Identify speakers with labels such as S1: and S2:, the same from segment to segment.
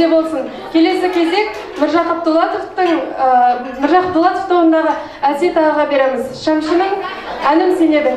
S1: бізде болсын. Келесі кезек Міржақып Дулатов тобындағы Әсет ағаға береміз. Шамшының әнім сенедің.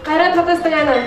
S1: Қайрат Батастаяны.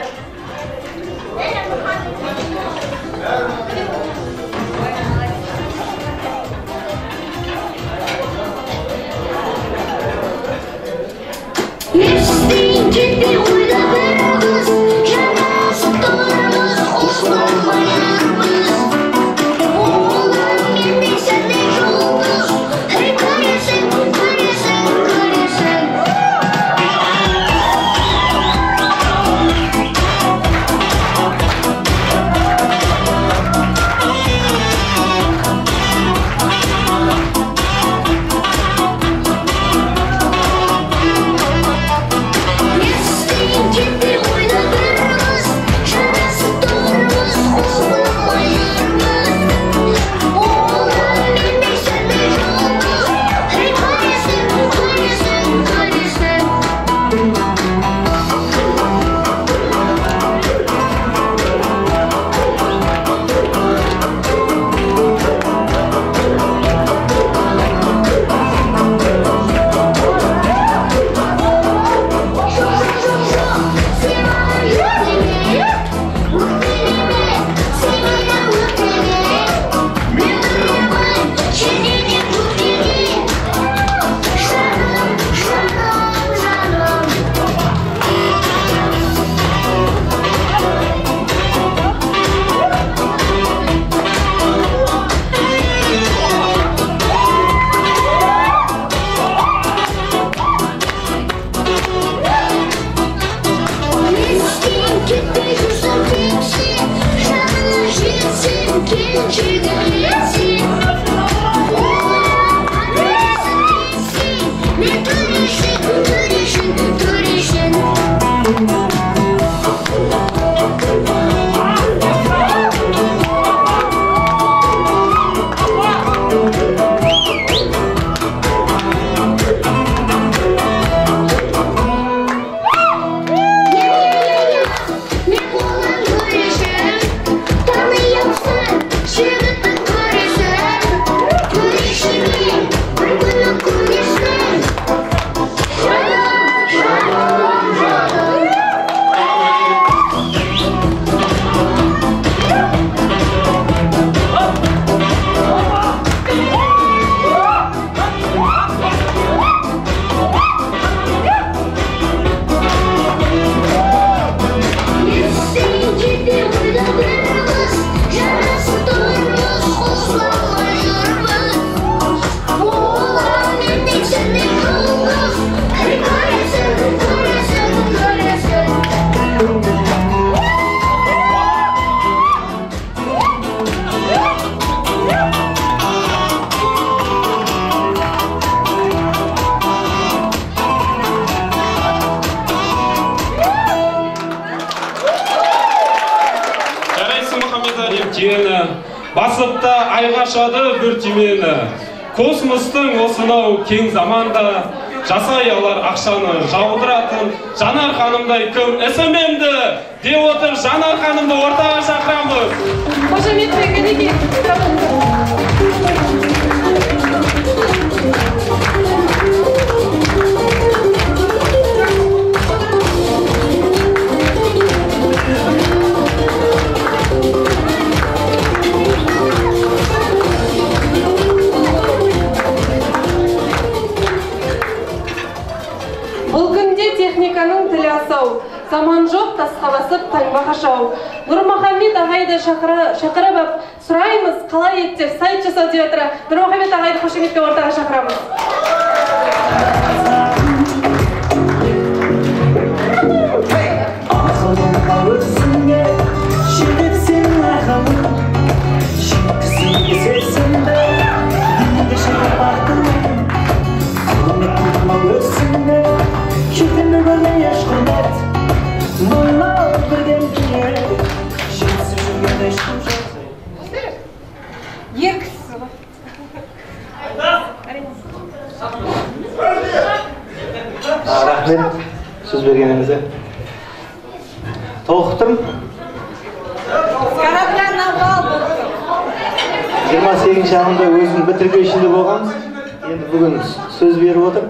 S2: басып та айға шады бір түймені. Космостың осынау кең заманда жасай алар ақшаны жаудыратын Жанар ханымдай кім СММді деп отыр. Жанар ханымды ортаға шақырамыз.
S1: Қошемет Кенеке. Бұл күнде техниканың тілі асау, заман жоқ тасқа басып таңба қашау. Нұрмұхаммед ағайды шақырып ап, сұраймыз, қалай еттеп сайт жасау деп жатыр. Нұрмұхаммед ағайды қошеметпен ортаға шақырамыз.
S3: Рахмет сөз бергеніңізде. Толықтырым. 28 шағында өзін бітірген ішінде болғанбыз. Енді бүгін сөз беріп отыр.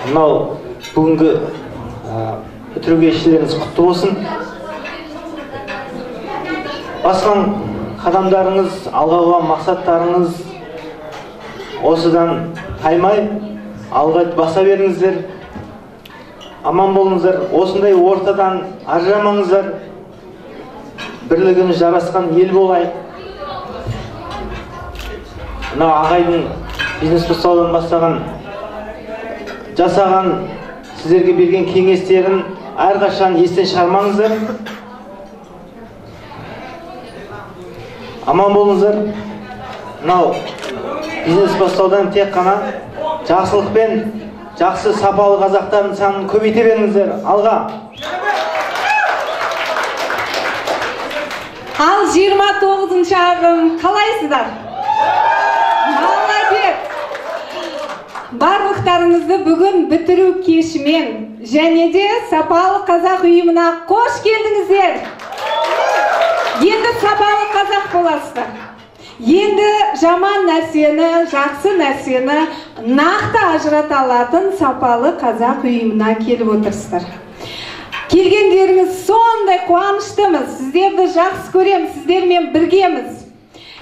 S3: Мынау бүгінгі бітіруге ішілеріңіз құтты болсын. Басқан қадамдарыңыз, алға қойған мақсаттарыңыз осыдан таймай алға баса беріңіздер. Аман болыңыздар. Осындай ортадан ажырамаңыздар. Бірлігіміз жарасқан ел болайық. Мына ағайдың бизнес бастаудан бастаған жасаған сіздерге берген кеңестерін әрқашан естен шығармаңыздар. Аман болыңыздар. Мынау бизнес бастаудан тек қана жақсылықпен жақсы сапалы қазақтардың санын көбейте беріңіздер. Алға.
S4: Ал 29 ағым қалайсыздар? Молодец! Барлықтарыңызды бүгін бітіру кешімен және де сапалы қазақ ұйымына қош келдіңіздер. Енді сапалы қазақ боласыздар. Енді жаман нәрсені, жақсы нәрсені нақты ажырата алатын сапалы қазақ ұйымына келіп отырсыздар. Келгендеріңіз сондай қуаныштымыз, сіздерді жақсы көреміз, сіздермен біргеміз.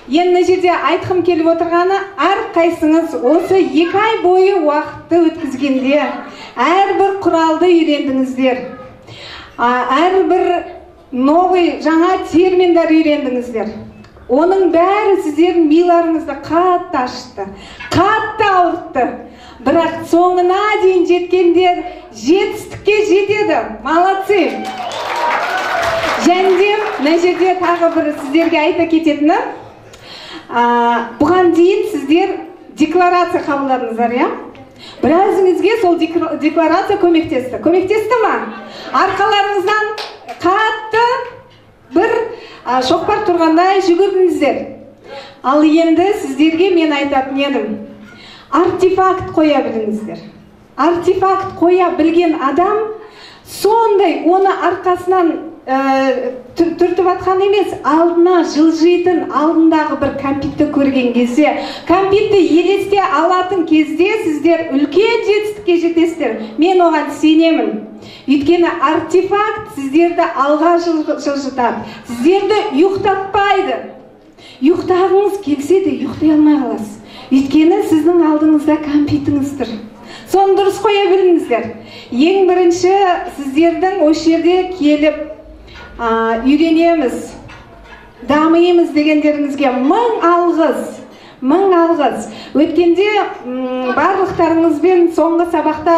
S4: Енді жерде айтқым келіп отырғаны, әрқайсыңыз осы 2 ай бойы уақытты өткізгенде әрбір құралды үйрендіңіздер. Әрбір новый жаңа терминдар үйрендіңіздер. Оның бәрі сіздердің миларыңызды қатты ашты, қатты ауыртты. Бірақ соңына дейін жеткендер жетістікке жетеді. Молодцы! Және де мына жерде тағы бір сіздерге айта кететіні, бұған дейін сіздер декларация қабылдадыңыздар, иә? Біразыңызге сол декларация көмектесті. Көмектесті ма? Арқаларыңыздан қатты бір шоқпар тұрғандай жүгірдіңіздер. Ал енді сіздерге мен айтатын едім. Артефакт қоя біліңіздер. Артефакт қоя білген адам сондай оны арқасынан түртіп атқан емес, алдына жылжитын алдындағы бір кәмпитті көрген кезде, кәмпитті елесте алатын кезде сіздер үлкен жетістікке жетесіздер. Мен оған сенемін. Өйткені артефакт сіздерді алға жылжытады, сіздерді ұйықтатпайды. Ұйықтағыңыз келсе де ұйықтай алмай қаласыз. Өйткені сіздің алдыңызда кәмпитіңіз тұр. Соны дұрыс қоя біліңіздер. Ең бірінші сіздердің осы жерде келіп үйренеміз, дамимыз дегендеріңізге мың алғыс. Өткенде барлықтарыңызбен соңғы сабақта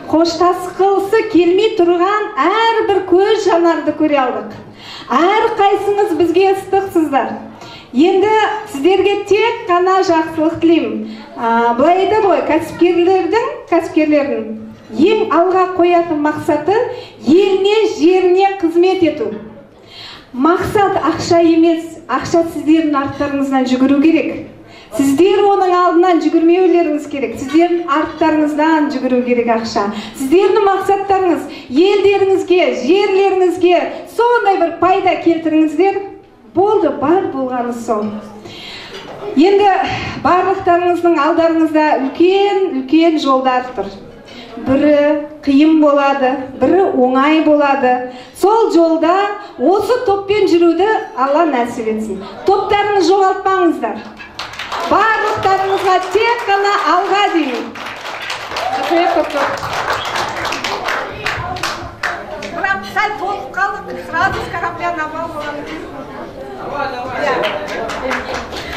S4: қоштасқысы келмей тұрған әрбір көз жанарды көре алдық. Әрқайсыңыз бізге ыстықсыздар. Енді сіздерге тек қана жақсылық тілеймін. Былай айтады ғой, кәсіпкерлердің ең алға қоятын мақсаты еліне, жеріне қызмет ету. мақсат ақша емес, ақша сіздердің арттарыңыздан жүгіру керек. Сіздер оның алдынан жүгірмеулеріңіз керек. Сіздердің арттарыңыздан жүгіру керек ақша. Сіздердің мақсаттарыңыз елдеріңізге, жерлеріңізге сондай бір пайда келтіріңіздер. Болды, бар болғаны сол. Енді барлықтарыңыздың алдарыңызда үлкен жолдар тұр. Бірі қиын болады, бірі оңай болады. Сол жолда осы топпен жүруді Алла нәсіп етсін. Топтарыңыз жоғалтпаңыздар. Барлықтарыңызға тек қана алға деймін. Бірақ сәл болып қалдық, сразу с корабля на бал боламыз.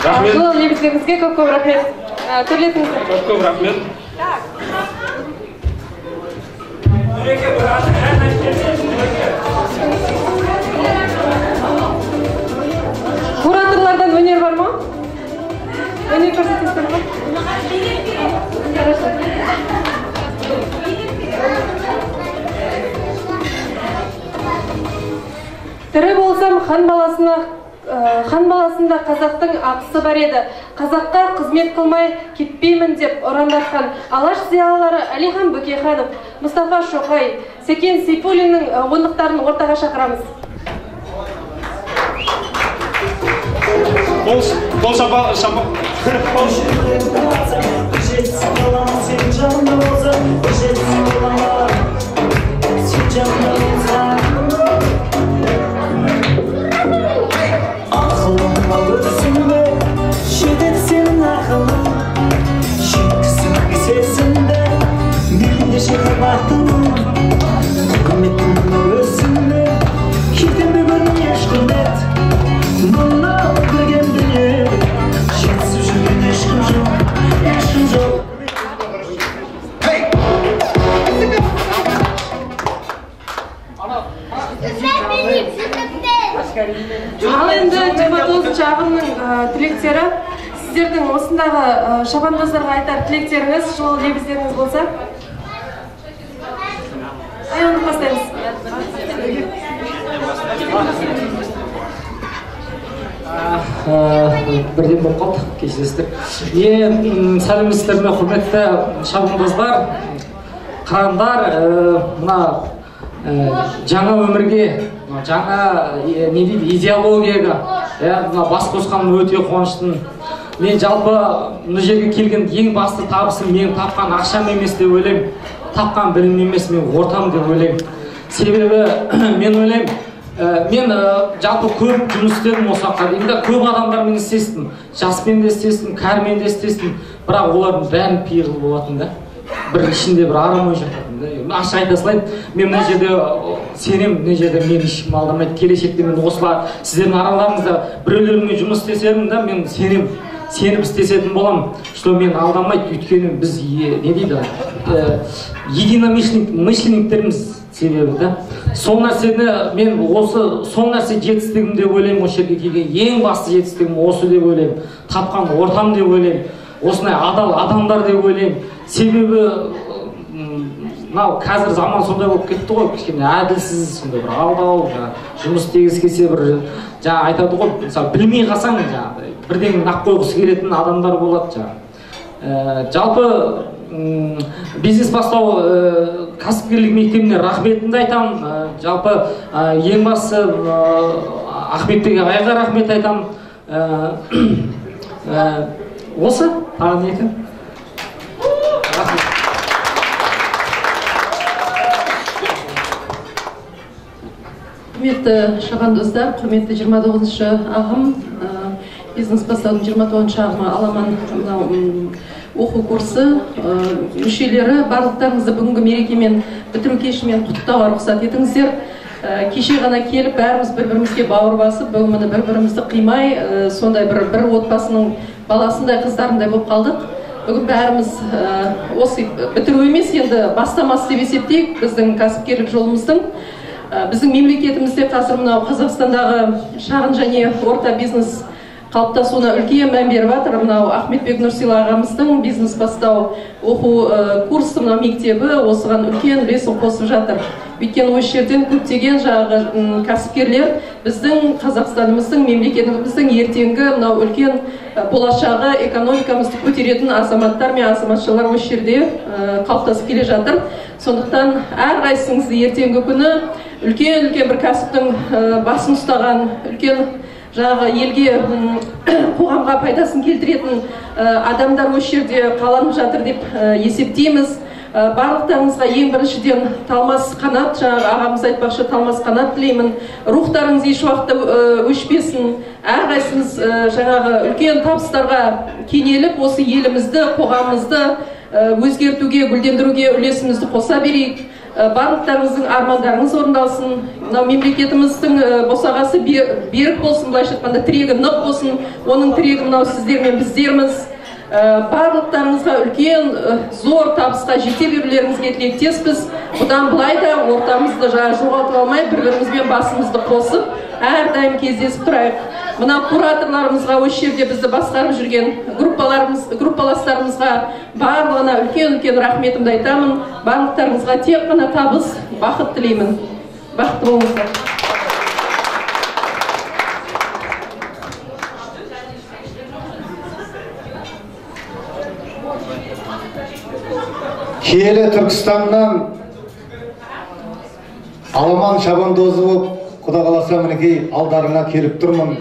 S1: Жылы лебіздеріңізге көп рахмет. Төрлетіңіздер.
S2: Көп рахмет.
S1: Кураторлардан өнер бар ма? Өнер көрсетесіздер ме? Тірі болсам хан баласында қазақтың ақысы бар еді. Қазаққа қызмет қылмай кетпеймін деп ұрандатқан алаш зиялылары Әлихан Бөкейханов, Мұстафа Шоқай, Секен Сейфуллиннің ондықтарын ортаға шақырамыз.
S2: Қол шапа.
S1: Ал енді 29 ағымның тілектері, сіздердің осындағы шабандоздарға айтар тілектеріңіз, жылы лебіздеріңіз болса? Аяғын бастаймыз.
S5: Бірден болып қалды, кешіресіздер. Сәлеметсіздер ме, құрметті шабандоздар, қырандар, мына жаңа өмірге, жаңа идеологияға бас қосқаным өте қуаныштымын. Мен жалпы мына жерге келген ең басты табысым мен тапқан ақшам емес деп ойлаймын, тапқан білім емес, мен ортам деп ойлаймын. Себебі мен ойлаймын, мен жалпы көп жұмыс істедім осы уақытқа дейін, көп адамдармен істестім, жаспен де істестім, кәрімен де істестім, бірақ олардың бәрін пиғыл болатын да. Бір ішінде бір арам ой жататын да. Ашық айта салайын, мен мына жерде сенем, мына жерде мен ешкім алдамайды. Келешекте мен осылар сіздердің араларыңызда біреулермен жұмыс істесемін да, мен сеніп істесетін боламын, что мен алдамайды, өйткені біз не дейді, единомышленниктеріміз себебі да. Сол нәрсені мен сол нәрсе жетістігім деп ойлаймын, осы жерге келген ең басты жетістігім осы деп ойлаймын, тапқан ортам деп ойлаймын, осындай адал адамдар деп ойлаймын. Себебі мынау қазір заман сондай болып кетті ғой, кішкене әділсіз, сондай бір алдау, жұмыс істегісі келсе бір жаңа айтады ғой, мысалы білмей қалсаң жаңағыдай бірдеңе нақ қойғысы келетін адамдар болады жаңа. Жалпы бизнес бастау кәсіпкерлік мектебіне рахметімді айтамын. Жалпы ең бастысы Ахметбек ағайға рахмет айтамын. Осы тағы не екен?
S6: Құрметті шабандоздар, құрметті 29-шы ағым, бизнес бастаудың 29-шы ағымы аламан оқу курсы мүшелері, барлықтарыңызды бүгінгі мерекемен бітіру кешімен құттықтауға рұқсат етіңіздер. Кеше ғана келіп, бәріміз бір-бірімізге бауыр басып, бүгін бір-бірімізді қимай, сондай бір отбасының баласындай, қыздарындай болып қалдық. Бүгін бәріміз осы бітіру емес, енді бастамасы деп есептейік біздің кәсіпкерлік жолымыздың. Біздің мемлекетімізде қазір мынау Қазақстандағы шағын және орта бизнес қалыптасуына үлкен мән беріп жатыр. Мынау Ахметбек Нұрсила ағамыздың бизнес бастау оқу курсы, мынау мектебі осыған үлкен үлесін қосып жатыр. Өйткені осы жерден көптеген жаңағы кәсіпкерлер біздің Қазақстанымыздың, мемлекетіміздің ертеңгі мынау үлкен болашағы, экономикамызды көтеретін азаматтар мен азаматшалар осы жерде қалыптасып келе жатыр. Сондықтан әрқайсыңызды ертеңгі күні үлкен бір кәсіптің басын ұстаған, үлкен жаңағы елге, қоғамға пайдасын келтіретін адамдар осы жерде қаланып жатыр деп есептейміз. Барлықтарыңызға ең біріншіден талмас қанат, жаңағы ағамыз айтпақшы талмас қанат тілеймін. Рухтарыңыз еш уақытта өшпесін. Әрқайсымыз жаңағы үлкен табыстарға кенеліп, осы елімізді, қоғамымызды өзгертуге, гүлдендіруге үлесімізді қоса берейік. Барлықтарыңыздың армандарыңыз орындалсын. Мынау мемлекетіміздің босағасы берік болсын, былайша айтқанда тірегі нық болсын. Оның тірегі мынау сіздер мен біздерміз. Барлықтарыңызға үлкен зор табысқа жете берулеріңізге тілектеспіз. Бұдан былай да ортамызды жоғалтып алмай, бір-бірімізбен басымызды қосып, әрдайым кездесіп тұрайық. Мына кураторларымызға, осы жерде бізді басқарып жүрген группаластарымызға барлығына үлкен рахметімді айтамын. Барлықтарыңызға тек қана табыс, бақыт тілеймін. Бақытты болыңыздар.
S7: Киелі Түркістаннан Аламан шабандозы болып, Құда қаласа мінекей алдарына келіп тұрмын.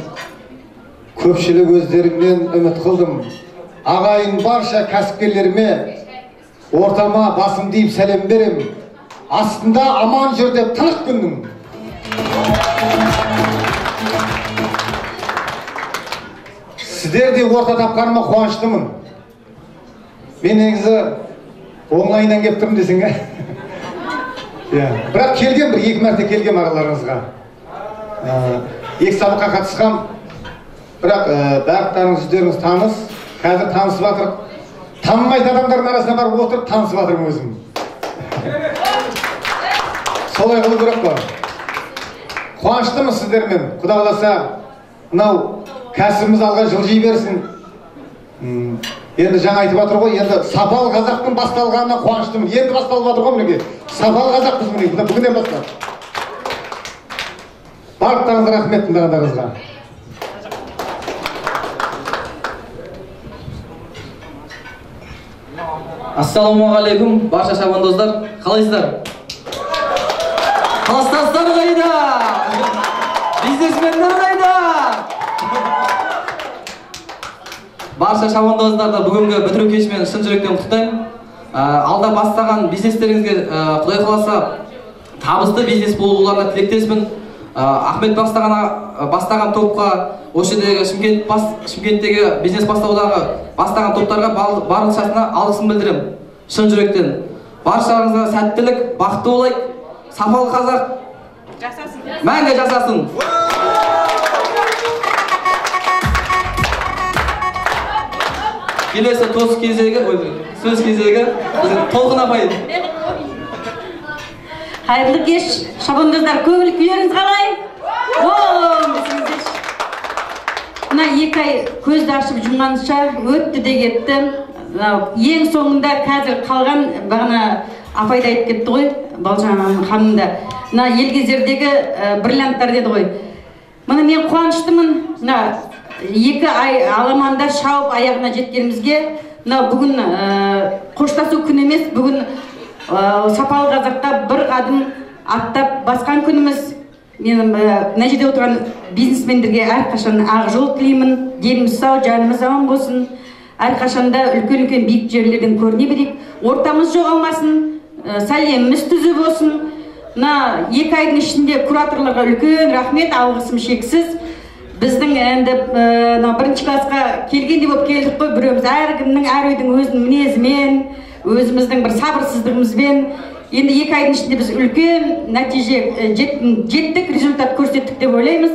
S7: Көпшілік өздеріңнен үміт қылдым. Ағайын барша кәсіпкерлеріме ортама басым дейіп сәлем берем. Астында аман жүр деп тынық күннің. Сіздерде орта тапқаныма қуаныштымын. Мен негізі онлайннан кеп тұрмын десің, бірақ келген, бір-екі мәрте келген араларыңызға. Екі сабаққа қатысқам, бірақ барлықтарыңыз жүздеріңіз таныс, қазір танысып жатыр. Танымайтын адамдардың арасына барып отырып танысып жатырмын өзім. Солай қылу керек қой. Қуаныштымын сіздермен. Құда қаласа, мынау кәсібіміз алға жылжи берсін. Енді жаңа айтып жатыр ғой, енді сапалы қазақтың басталғанына қуаныштымын. Енді басталып жатыр ғой мінеке. Сапалы қазақпыз мінеке, бүгіннен бастап. Барлықтарыңызға рахмет тыңдағандарыңызға.
S8: Ассалаумағалейкум, барша шабандоздар, қалайсыздар? Қаластастар қайда? Бизнесмендер қайда? Барша шабандоздарды бүгінгі бітіру кешімен шын жүректен құттықтаймын. Алда бастаған бизнестеріңізге Құдай қаласа табысты бизнес болуларына тілектеспін. Ахмет бастаған топқа, осы жердегі Шымкенттегі бизнес бастаудағы бастаған топтарға баршасына алғысын білдірем. Шын жүректен. Баршаңызға сәттілік, бақытты болайық. Сапалы қазақ мәңгі жасасын. Келесі сөз кезегі Толқын апай.
S9: Қайырлы кеш, шабандоздар, көңіл күйлеріңіз қалай? Мына 2 ай көзді ашып жұмғанша өтті де кетті. Ең соңында қазір қалған, бағана апайда айтып кетті ғой, Балжан ханымда. Мына Елгезердегі бриллианттар деді ғой. Мына мен қуаныштымын. 2 ай Аламанда шауып аяғына жеткенімізге, бүгін қоштасу күн емес, бүгін сапалы қазаққа бір қадым аттап басқан күніміз. Мен мына жерде отырған бизнесмендерге әрқашан ақ жол тілеймін. Деніміз сау, жанымыз аман болсын. Әрқашанда үлкен биік жерлерден көріне берейік. Ортамыз жоғалмасын, сәлеміміз түзу болсын. Мына 2 айдың ішінде кураторларға үлкен рахмет, алғысым шексіз. Біздің енді бірінші классқа келгенде болып келдік қой, біреуміз әркімнің әр үйдің өзінің мінезімен, өзіміздің бір сабырсыздығымызбен. Енді 2 айдың ішінде біз үлкен нәтиже жеттік, результат көрсеттік деп ойлаймыз.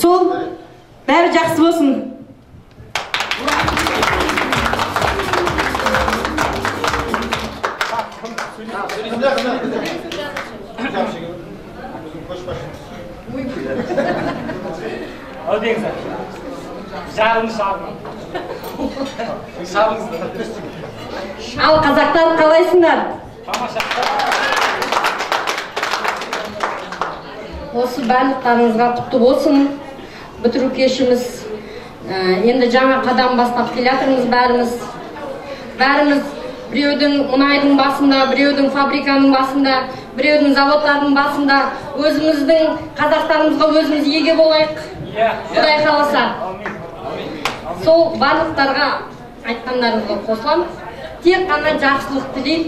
S9: Сол бәрі жақсы болсын.
S5: Ödeyіңіздер. Жарымды шағын. Шағыңыздар.
S9: Ал қазақтар қалайсыңдар?
S5: Тамаша.
S10: Осы барлықтарыңызға құтты болсын. Бітіру кешіміз енді жаңа қадам бастап келатырмыз бәріміз. Біреудің мұнайдың басында, біреудің фабриканың басында, біреудің заводтардың басында, өзіміздің қазақтарымызға өзіміз еге болайық. Құдай қаласа. Сол барлықтарға айтқандарыңызға қосылам. Тек қана жақсылық тілейіп,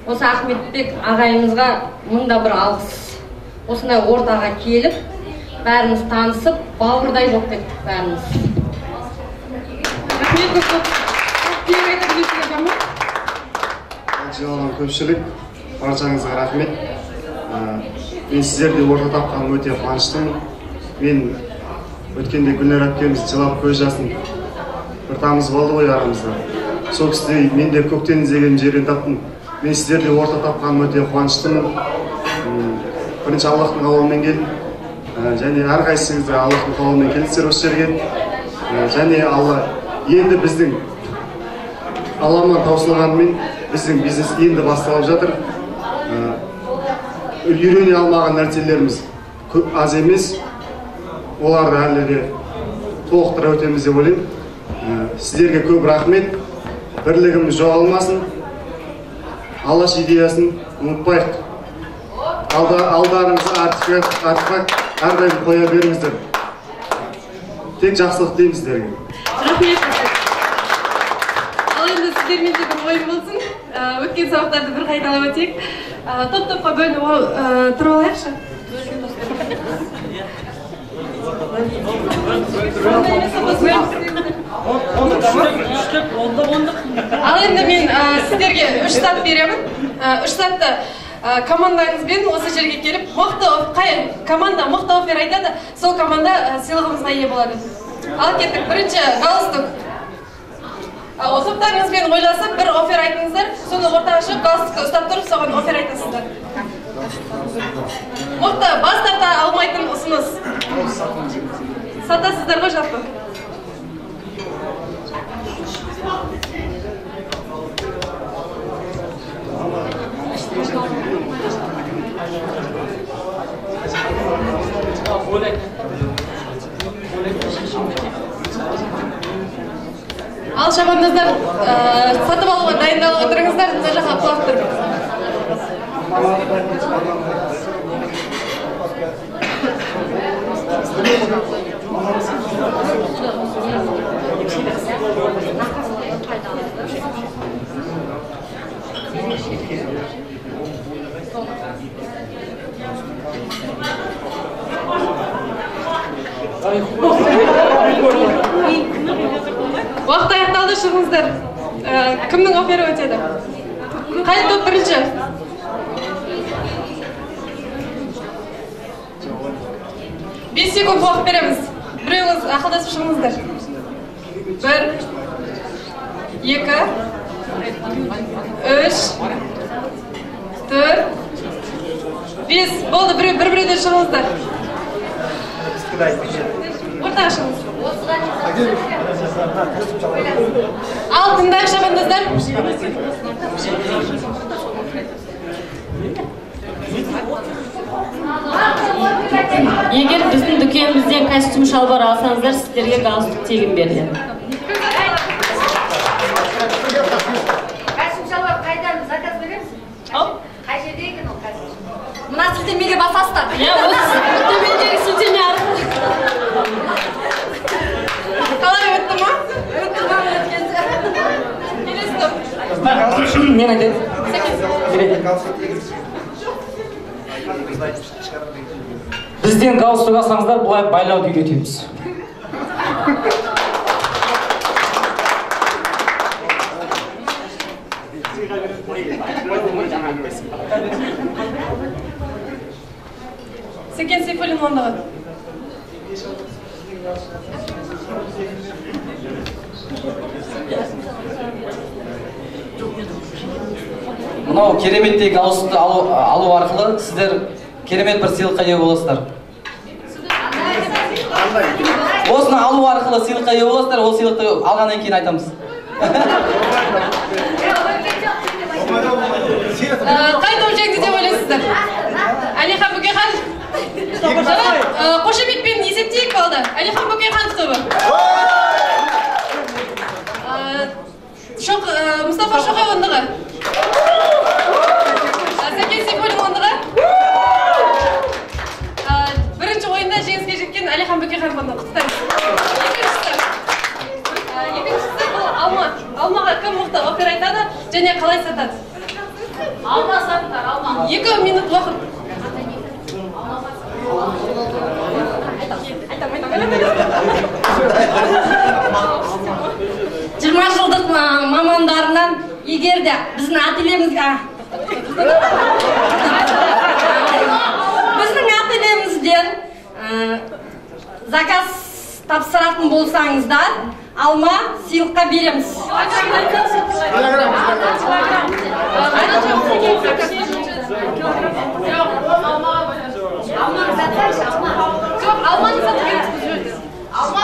S10: осы Ахметбек ағайымызға мыңда бір алғыс. Осындай ортаға келіп, бәріміз танысып, бауырдай болып кеттік бәріміз.
S11: Жиналған көпшілік, баршаңызға рахмет. Мен сіздерде орта тапқаным өте қуаныштымын. Мен өткенде Гүлнар әпкеміз жылап көз жасын бір тамыз болды ғой арамызда. Сол кісіде мен де көктен іздеген жерден таптым. Мен сіздерде орта тапқаным өте қуаныштымын. Бірінші Аллахтың қалауымен келдім. Және әрқайсыңызға Аллахтың қалауымен келдіңіздер осы жерге. Және Алла енді біздің Алламан таусылғанымен біздің бизнес енді басталып жатыр. Үйрене алмаған нәрселеріміз аз емес. Оларды әлі де толықтыра өтеміз деп ойлаймын. Сіздерге көп рахмет. Бірлігіміз жоғалмасын. Алаш идеясын ұмытпайық. Алдарыңызға артыққа әрдайым қоя беріңіздер. Тек жақсылық деймін сіздерге.
S1: Рахмет. Ал енді сіздермен де бір ойым болсын. Өткен сабақтарды бір қайталап өтейік. Топ-топқа бөлініп тұрып алайықшы. Ал енді мен сіздерге 3 сағат беремін. 3 сағатта командаңызбен осы жерге келіп, қай команда мықты офер айтады, сол команда сыйлығымызға ие болады. Ал кеттік. Бірінші галстук. Топтарыңызбен ойласып, бір офер айтыңыздар, соны ортаға шығып, галстукты ұстап тұрып, соған офер айтасыздар. Мықты бас тарта алмайтын ұсыныс. Сатасыздар ғой жалпы. Ал шабандоздар, сатып алуға дайындалып отырыңыздар, мына жаққа құлап тұрып. Уақыт аяқталды, шығыңыздар. Кімнің офері өтеді? Қай топ бірінші? Бес секунд уақыт береміз. Біреуіңіз ақылдасып шығыңыздар. 1, 2, 3, 4, 5. Болды, бір-бірден шығыңыздар. Ортаға шығыңыз. Ал тыңдайық шабандоздар.
S12: Егер біздің дүкенімізден костюм шалбар алсаңыздар, сіздерге галстук тегін беріледі.
S13: Костюм шалбар қайдан заказ береміз? Қай жерде екен ол костюм? Мына сілтемеге басасыздар.
S12: Төмендегі сілтеме арқылы.
S1: Қалай өтті ма? Өтті ма өткенде? Келесі топ.
S5: Мен айтайын. Бізден галстук алсаңыздар, бұлай байлауды үйретеміз.
S1: Секен Сейфуллин ондағы.
S8: Мынау кереметтей галстукты алу арқылы сіздер керемет бір сыйлыққа ие боласыздар. осыны алу арқылы сыйлыққа ие боласыздар, ол сыйлықты алғаннан кейін айтамыз.
S1: Қай топ жеңді деп ойлайсыздар? Әлихан Бөкейхан. Қошеметпен есептейік балды. Әлихан Бөкейхан тобы. Мұстафа Шоқай ондығы. Сәкен Сейфуллин ондығы. Бірінші ойында жеңіске жеткен Әлихан Бөкейхан ондығы. Құттықтаймыз. Екіншісі бұл алма. Алмаға кім мықты опера айтады және қалай сатады? Алма сатыңдар, алма. 2 минут уақыт.
S10: 20 жылдық мамандарынан егер де біздің ательемізден заказ тапсыратын болсаңыздар, алма сыйлыққа береміз.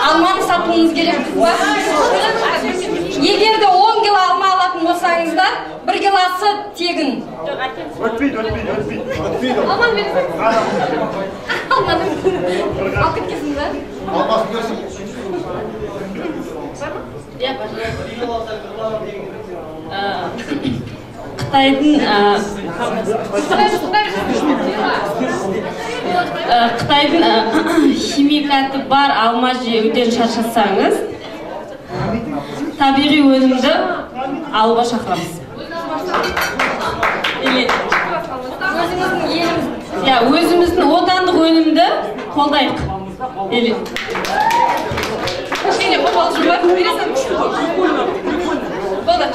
S10: Алманы сатуыңыз керек ба? Егер де 10 кило алма алатын болсаңыздар, 1 килосы тегін.
S11: Өтпейді.
S10: Алманы бересің? Алманы алып кеткесің ба?
S7: Алмасын берсін.
S12: Қытайдың химикаты бар алма жеуден шаршасаңыз, табиғи өнімді алуға шақырамыз. Өзіміздің отандық өнімді қолдайық.
S1: Кішкене қопал жүріп бересің. Болды.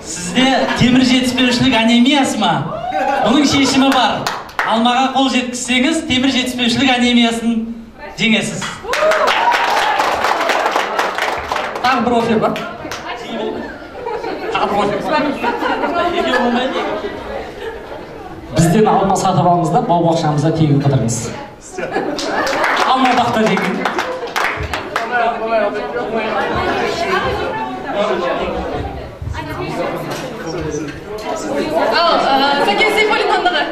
S14: Сізде темір жетіспеушілік анемиясы ма? Бұның шешімі бар. Алмаға қол жеткізсеңіз, темір жетіспеушілік анемиясын жеңесіз.
S5: Тағы бір офер бар. Бізден алма сатып алыңыз да бау-бақшамызда тегін қыдырыңыз. Алма бақта тегін.
S1: Сәкен Сейфуллин ондығы.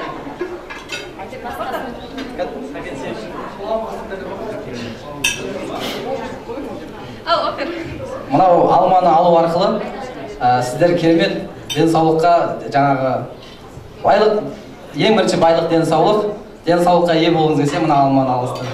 S8: Мынау алманы алу арқылы сіздер керемет денсаулыққа жаңағы байлық, ең бірінші байлық денсаулыққа ие болғыңыз келсе мына алманы алыңыздар.